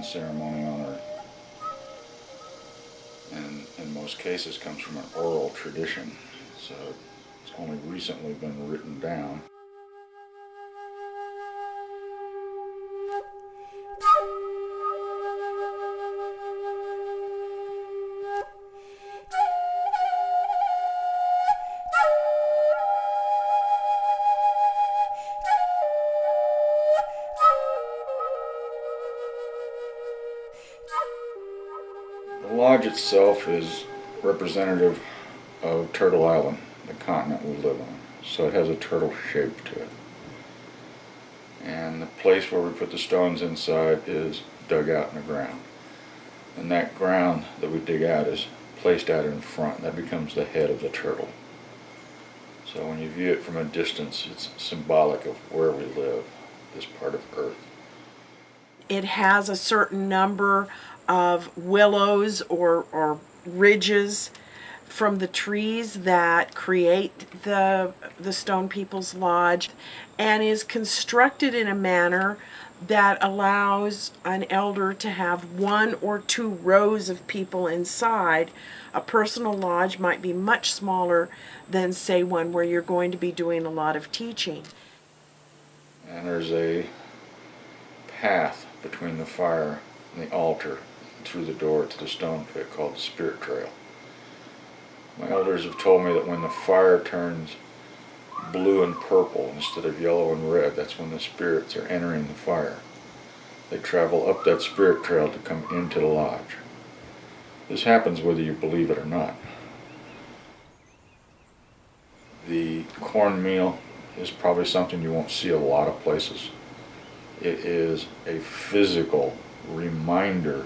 common ceremony on earth, and in most cases comes from an oral tradition, so it's only recently been written down. The lodge itself is representative of Turtle Island, the continent we live on. So it has a turtle shape to it. And the place where we put the stones inside is dug out in the ground. And that ground that we dig out is placed out in front. That becomes the head of the turtle. So when you view it from a distance, it's symbolic of where we live, this part of Earth. It has a certain number of willows or ridges from the trees that create the Stone People's Lodge, and is constructed in a manner that allows an elder to have 1 or 2 rows of people inside. A personal lodge might be much smaller than, say, one where you're going to be doing a lot of teaching. And there's a path between the fire and the altar through the door to the stone pit called the Spirit Trail. My elders have told me that when the fire turns blue and purple instead of yellow and red, that's when the spirits are entering the fire. They travel up that spirit trail to come into the lodge. This happens whether you believe it or not. The cornmeal is probably something you won't see a lot of places. It is a physical reminder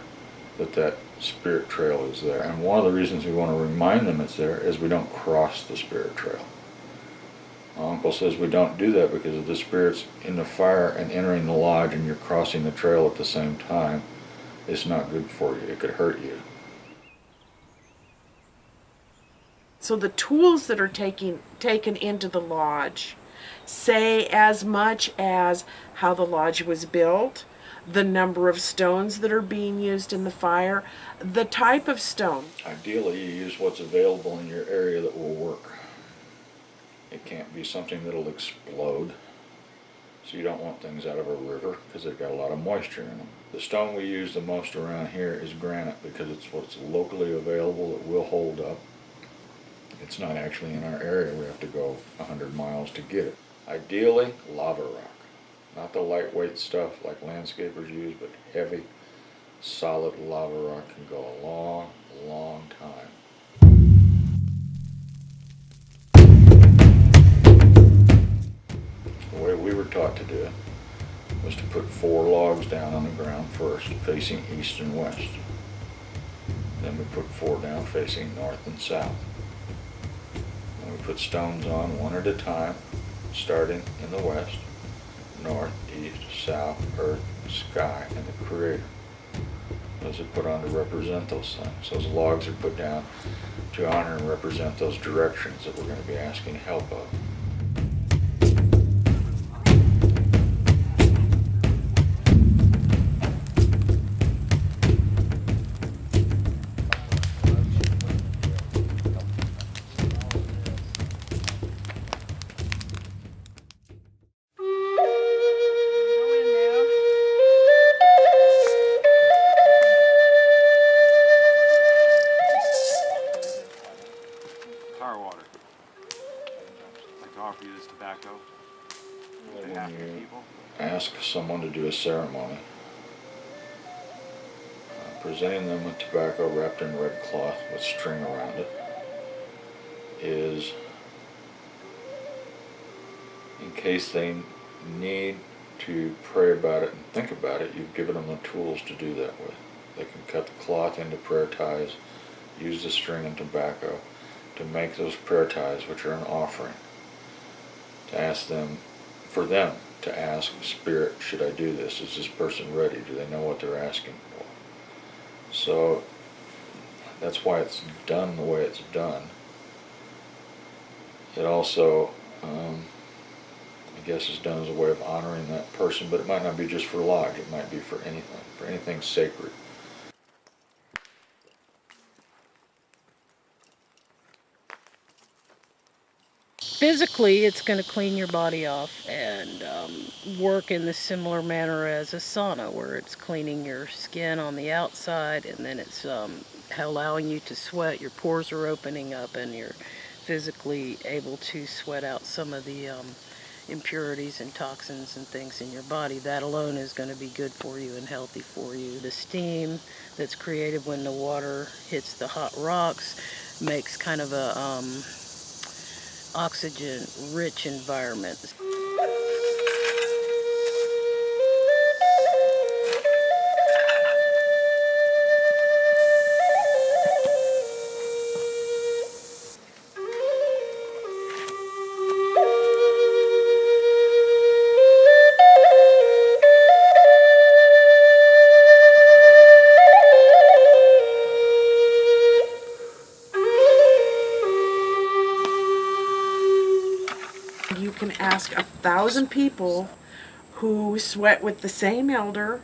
that spirit trail is there. And one of the reasons we want to remind them it's there is we don't cross the spirit trail. My uncle says we don't do that because of the spirits in the fire and entering the lodge, and you're crossing the trail at the same time. It's not good for you. It could hurt you. So the tools that are taken into the lodge say as much as how the lodge was built, the number of stones that are being used in the fire, the type of stone. Ideally, you use what's available in your area that will work. It can't be something that'll explode. So you don't want things out of a river because they've got a lot of moisture in them. The stone we use the most around here is granite because it's what's locally available that will hold up. It's not actually in our area. We have to go 100 miles to get it. Ideally, lava rock. Not the lightweight stuff like landscapers use, but heavy, solid lava rock can go a long, long time. The way we were taught to do it was to put 4 logs down on the ground first, facing east and west. Then we put 4 down facing north and south. And we put stones on one at a time, starting in the west, north, east, south, earth, sky, and the Creator. Those are put on to represent those things. Those logs are put down to honor and represent those directions that we're going to be asking help of. Tar water. Like to offer you this tobacco on behalf of the people. Ask someone to do a ceremony, presenting them with tobacco wrapped in red cloth with string around it is in case they need to pray about it and think about it. You've given them the tools to do that with. They can cut the cloth into prayer ties, use the string and tobacco to make those prayer ties, which are an offering, to ask them, for them to ask Spirit, should I do this? Is this person ready? Do they know what they're asking for? So that's why it's done the way it's done. It also I guess is done as a way of honoring that person, but it might not be just for lodge, it might be for anything sacred. Physically, it's going to clean your body off and work in the similar manner as a sauna, where it's cleaning your skin on the outside, and then it's allowing you to sweat. Your pores are opening up, and you're physically able to sweat out some of the impurities and toxins and things in your body. That alone is going to be good for you and healthy for you. The steam that's created when the water hits the hot rocks makes kind of a oxygen-rich environment. You can ask 1,000 people who sweat with the same elder,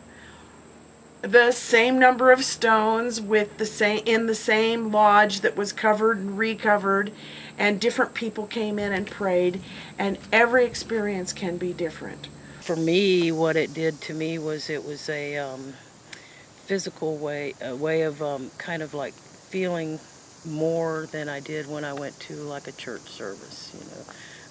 the same number of stones, with the same in the same lodge that was covered and recovered, and different people came in and prayed, and every experience can be different. For me, what it did to me was it was a physical way, a way of kind of like feeling more than I did when I went to like a church service, you know.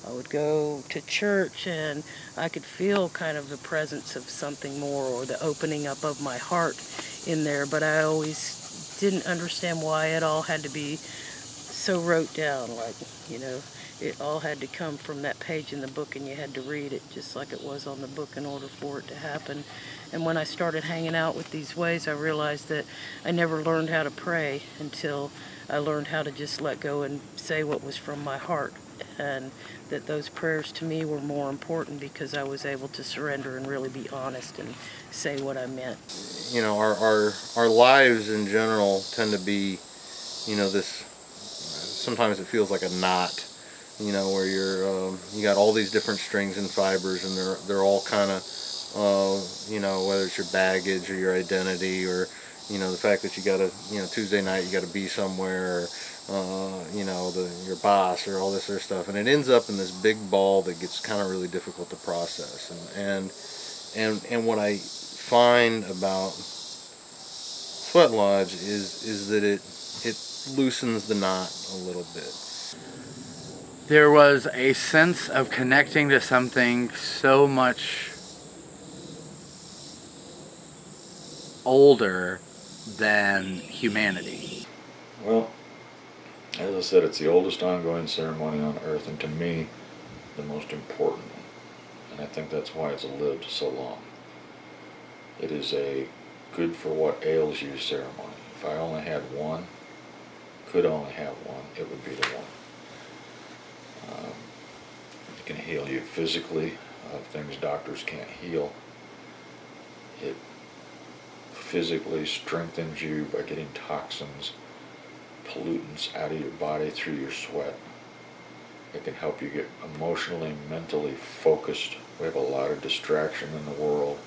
I would go to church and I could feel kind of the presence of something more, or the opening up of my heart in there, but I always didn't understand why it all had to be so wrote down, like, you know, it all had to come from that page in the book, and you had to read it just like it was on the book in order for it to happen. And when I started hanging out with these ways, I realized that I never learned how to pray until I learned how to just let go and say what was from my heart, and that those prayers to me were more important because I was able to surrender and really be honest and say what I meant. You know, our lives in general tend to be, you know, this, sometimes it feels like a knot, you know, where you got all these different strings and fibers, and they're all kind of, you know, whether it's your baggage or your identity, or, you know, the fact that you got to, you know, Tuesday night you got to be somewhere, or, you know, your boss, or all this other stuff, and it ends up in this big ball that gets kind of really difficult to process. And what I find about Sweat Lodge is that it loosens the knot a little bit. There was a sense of connecting to something so much older than humanity. Well, as I said, it's the oldest ongoing ceremony on earth, and to me, the most important one. And I think that's why it's lived so long. It is a good for what ails you ceremony. If I only had one, could only have one, it would be the one. It can heal you physically of things doctors can't heal. It physically strengthens you by getting toxins, pollutants out of your body through your sweat. It can help you get emotionally, mentally focused. We have a lot of distraction in the world,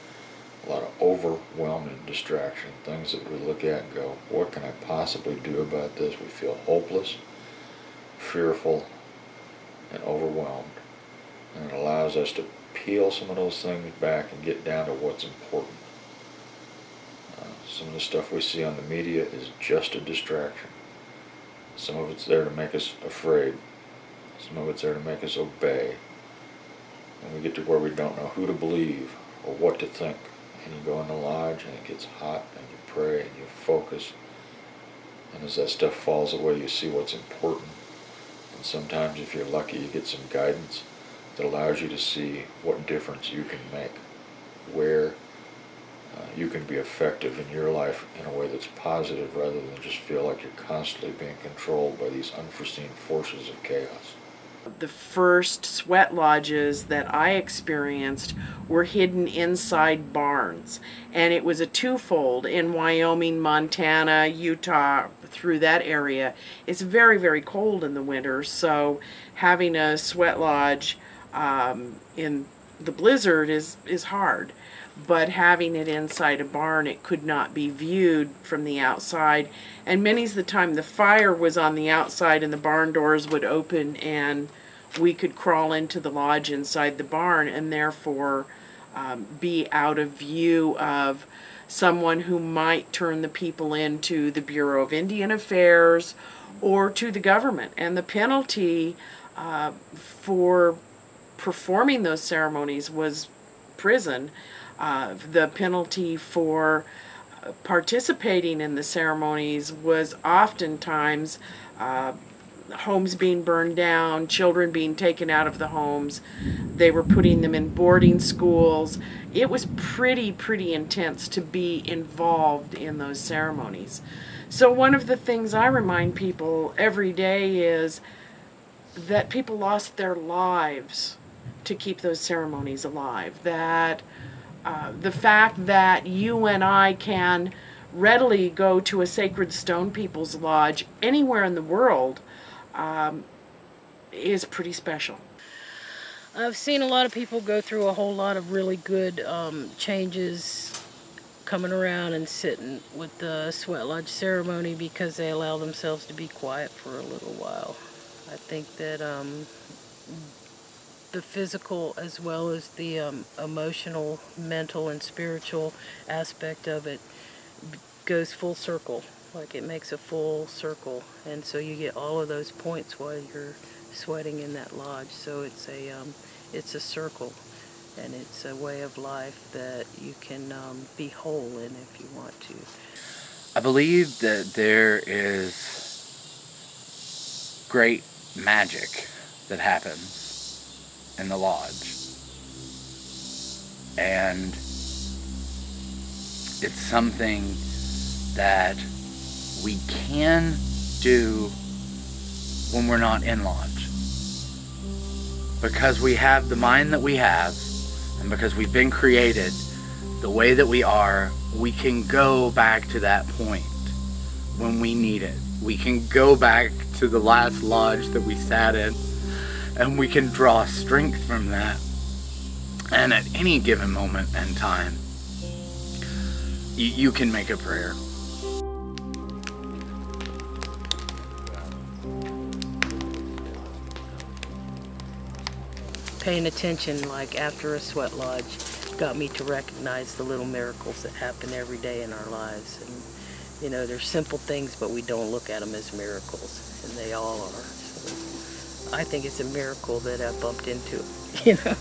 a lot of overwhelming distraction, things that we look at and go, what can I possibly do about this? We feel hopeless, fearful, and overwhelmed. And it allows us to peel some of those things back and get down to what's important. Some of the stuff we see on the media is just a distraction. Some of it's there to make us afraid. Some of it's there to make us obey. And we get to where we don't know who to believe or what to think. And you go in the lodge and it gets hot, and you pray and you focus. And as that stuff falls away, you see what's important. And sometimes, if you're lucky, you get some guidance that allows you to see what difference you can make, where you can be effective in your life in a way that's positive, rather than just feel like you're constantly being controlled by these unforeseen forces of chaos. The first sweat lodges that I experienced were hidden inside barns, and it was a twofold in Wyoming, Montana, Utah, through that area. It's very, very cold in the winter, so having a sweat lodge in the blizzard is hard. But having it inside a barn, it could not be viewed from the outside. And many's the time the fire was on the outside and the barn doors would open and we could crawl into the lodge inside the barn and therefore be out of view of someone who might turn the people into the Bureau of Indian Affairs or to the government. And the penalty for performing those ceremonies was prison. The penalty for participating in the ceremonies was oftentimes homes being burned down, children being taken out of the homes. They were putting them in boarding schools. It was pretty intense to be involved in those ceremonies. So one of the things I remind people every day is that people lost their lives to keep those ceremonies alive. That the fact that you and I can readily go to a Sacred Stone People's Lodge anywhere in the world is pretty special. I've seen a lot of people go through a whole lot of really good changes coming around and sitting with the Sweat Lodge ceremony because they allow themselves to be quiet for a little while. I think that the physical as well as the emotional, mental, and spiritual aspect of it goes full circle. Like it makes a full circle, and so you get all of those points while you're sweating in that lodge. So it's a circle, and it's a way of life that you can be whole in if you want to. I believe that there is great magic that happens in the lodge. And it's something that we can do when we're not in lodge. Because we have the mind that we have, and because we've been created the way that we are, we can go back to that point when we need it. We can go back to the last lodge that we sat in, and we can draw strength from that. And at any given moment in time, you can make a prayer. Paying attention, like after a sweat lodge, got me to recognize the little miracles that happen every day in our lives. And, you know, they're simple things, but we don't look at them as miracles, and they all are. So I think it's a miracle that I bumped into it, you know.